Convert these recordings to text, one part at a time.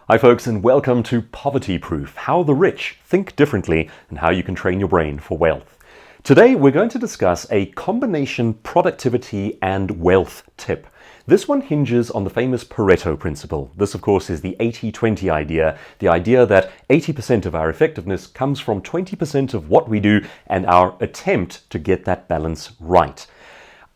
Hi folks, and welcome to Poverty Proof, how the rich think differently and how you can train your brain for wealth. Today we're going to discuss a combination productivity and wealth tip. This one hinges on the famous Pareto principle. This of course is the 80-20 idea, the idea that 80% of our effectiveness comes from 20% of what we do and our attempt to get that balance right.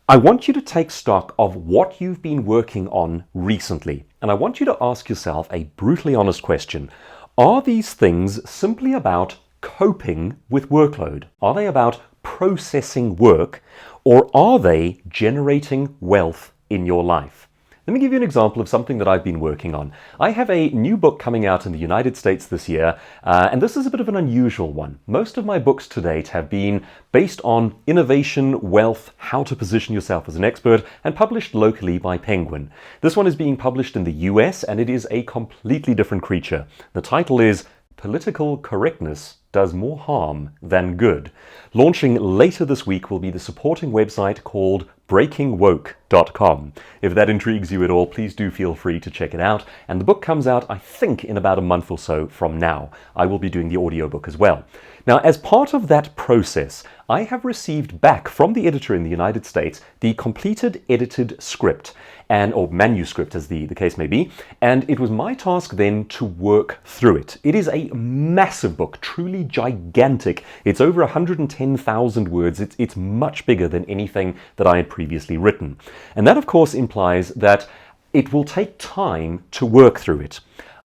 I want you to take stock of what you've been working on recently, and I want you to ask yourself a brutally honest question. Are these things simply about coping with workload? Are they about processing work, or are they generating wealth in your life? Let me give you an example of something that I've been working on. I have a new book coming out in the United States this year, and this is a bit of an unusual one. Most of my books to date have been based on innovation, wealth, how to position yourself as an expert, and published locally by Penguin. This one is being published in the US, and it is a completely different creature. The title is Political Correctness Does More Harm Than Good. Launching later this week will be the supporting website called breakingwoke.com. If that intrigues you at all, please do feel free to check it out. And the book comes out, I think, in about a month or so from now. I will be doing the audiobook as well. Now, as part of that process, I have received back from the editor in the United States the completed edited script, or manuscript as the case may be, and it was my task then to work through it. It is a massive book, truly gigantic. It's over 110,000 words. It's much bigger than anything that I had previously written. And that, of course, implies that it will take time to work through it.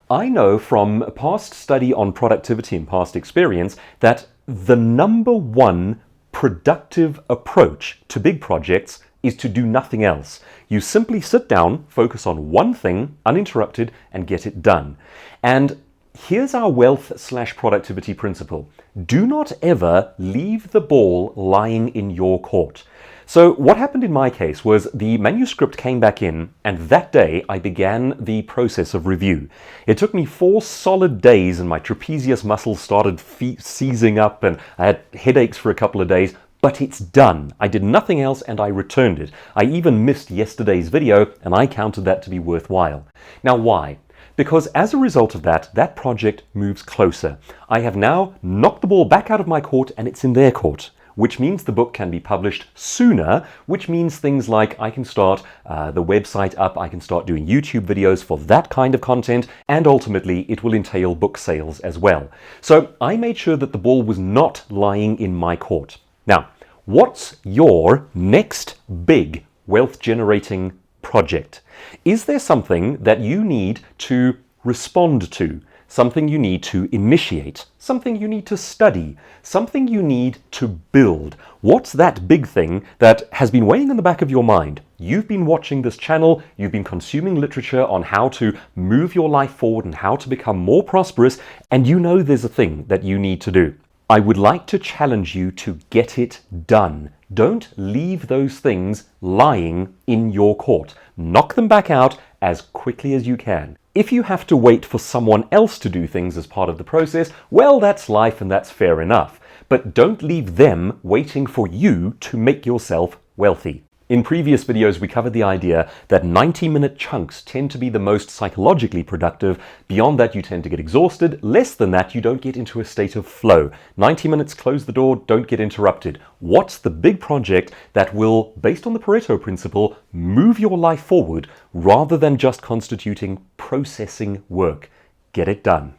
I know from past study on productivity and past experience that the number one productive approach to big projects is to do nothing else. You simply sit down, focus on one thing, uninterrupted, and get it done. And here's our wealth/productivity principle. Do not ever leave the ball lying in your court. So what happened in my case was the manuscript came back in, and that day I began the process of review. It took me 4 solid days and my trapezius muscles started seizing up and I had headaches for a couple of days, but it's done. I did nothing else and I returned it. I even missed yesterday's video and I counted that to be worthwhile. Now why? Because as a result of that project moves closer. I have now knocked the ball back out of my court and it's in their court, which means the book can be published sooner, which means things like I can start the website up, I can start doing YouTube videos for that kind of content, and ultimately it will entail book sales as well. So I made sure that the ball was not lying in my court. Now, what's your next big wealth generating project? Is there something that you need to respond to? Something you need to initiate, something you need to study, something you need to build? What's that big thing that has been weighing in the back of your mind? You've been watching this channel, you've been consuming literature on how to move your life forward and how to become more prosperous, and you know there's a thing that you need to do. I would like to challenge you to get it done. Don't leave those things lying in your court. Knock them back out as quickly as you can. If you have to wait for someone else to do things as part of the process, well, that's life and that's fair enough. But don't leave them waiting for you to make yourself wealthy. In previous videos, we covered the idea that 90-minute chunks tend to be the most psychologically productive. Beyond that, you tend to get exhausted. Less than that, you don't get into a state of flow. 90 minutes, close the door, don't get interrupted. What's the big project that will, based on the Pareto principle, move your life forward rather than just constituting processing work? Get it done.